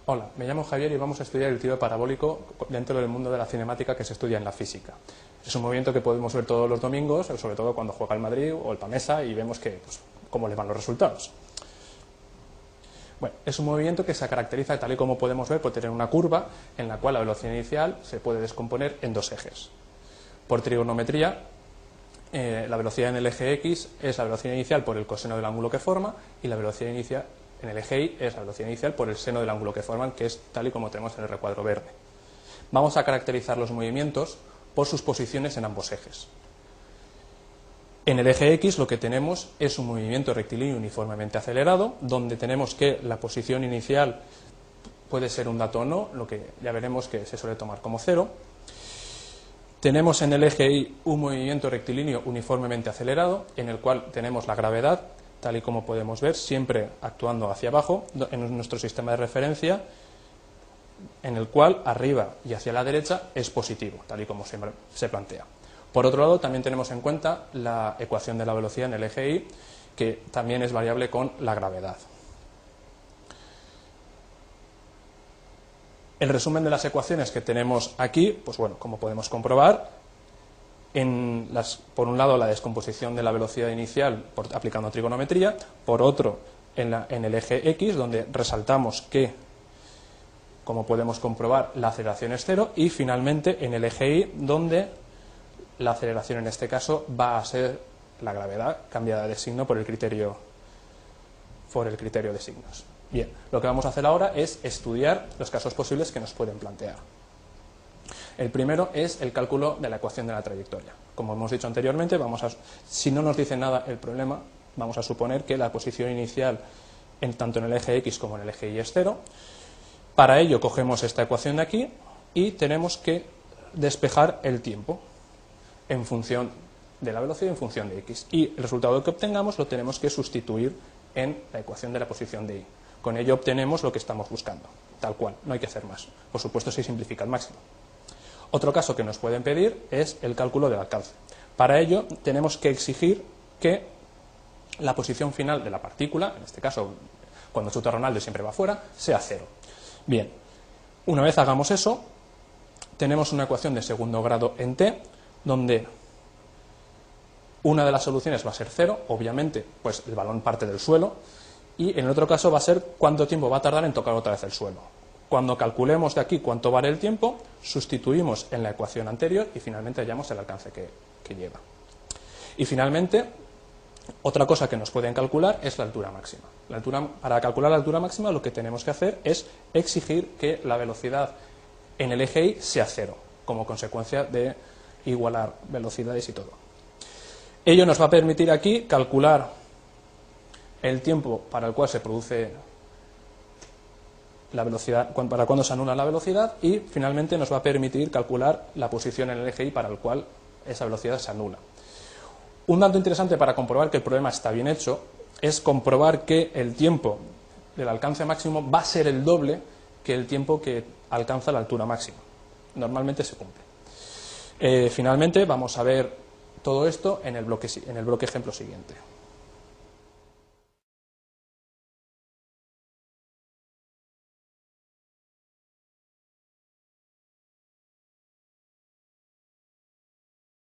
Hola, me llamo Javier y vamos a estudiar el tiro parabólico dentro del mundo de la cinemática que se estudia en la física. Es un movimiento que podemos ver todos los domingos, sobre todo cuando juega el Madrid o el Pamesa y vemos cómo le van los resultados. Bueno, es un movimiento que se caracteriza, tal y como podemos ver, por tener una curva en la cual la velocidad inicial se puede descomponer en dos ejes. Por trigonometría, la velocidad en el eje X es la velocidad inicial por el coseno del ángulo que forma y la velocidad inicial en el eje Y es la velocidad inicial por el seno del ángulo que forman, que es tal y como tenemos en el recuadro verde. Vamos a caracterizar los movimientos por sus posiciones en ambos ejes. En el eje X lo que tenemos es un movimiento rectilíneo uniformemente acelerado, donde tenemos que la posición inicial puede ser un dato o no, lo que ya veremos que se suele tomar como cero. Tenemos en el eje Y un movimiento rectilíneo uniformemente acelerado, en el cual tenemos la gravedad, tal y como podemos ver, siempre actuando hacia abajo, en nuestro sistema de referencia, en el cual arriba y hacia la derecha es positivo, tal y como siempre se plantea. Por otro lado, también tenemos en cuenta la ecuación de la velocidad en el eje Y, que también es variable con la gravedad. El resumen de las ecuaciones que tenemos aquí, pues bueno, como podemos comprobar, por un lado la descomposición de la velocidad inicial aplicando trigonometría, por otro en el eje X, donde resaltamos que, como podemos comprobar, la aceleración es cero, y finalmente en el eje Y, donde la aceleración en este caso va a ser la gravedad cambiada de signo por el criterio de signos. Bien, lo que vamos a hacer ahora es estudiar los casos posibles que nos pueden plantear. El primero es el cálculo de la ecuación de la trayectoria. Como hemos dicho anteriormente, si no nos dice nada el problema, vamos a suponer que la posición inicial tanto en el eje X como en el eje Y es cero. Para ello cogemos esta ecuación de aquí y tenemos que despejar el tiempo en función de la velocidad y en función de X. Y el resultado que obtengamos lo tenemos que sustituir en la ecuación de la posición de Y. Con ello obtenemos lo que estamos buscando, tal cual, no hay que hacer más. Por supuesto, se simplifica al máximo. Otro caso que nos pueden pedir es el cálculo del alcance. Para ello tenemos que exigir que la posición final de la partícula, en este caso cuando chuta Ronaldo siempre va fuera, sea cero. Bien, una vez hagamos eso, tenemos una ecuación de segundo grado en t, donde una de las soluciones va a ser cero, obviamente, pues el balón parte del suelo, y en el otro caso va a ser cuánto tiempo va a tardar en tocar otra vez el suelo. Cuando calculemos de aquí cuánto vale el tiempo, sustituimos en la ecuación anterior y finalmente hallamos el alcance que lleva. Y finalmente, otra cosa que nos pueden calcular es la altura máxima. Para calcular la altura máxima lo que tenemos que hacer es exigir que la velocidad en el eje Y sea cero, como consecuencia de igualar velocidades y todo. Ello nos va a permitir aquí calcular el tiempo para el cual se produce la velocidad, para cuando se anula la velocidad, y finalmente nos va a permitir calcular la posición en el eje Y para el cual esa velocidad se anula. Un dato interesante para comprobar que el problema está bien hecho es comprobar que el tiempo del alcance máximo va a ser el doble que el tiempo que alcanza la altura máxima. Normalmente se cumple. Finalmente vamos a ver todo esto en el bloque ejemplo siguiente.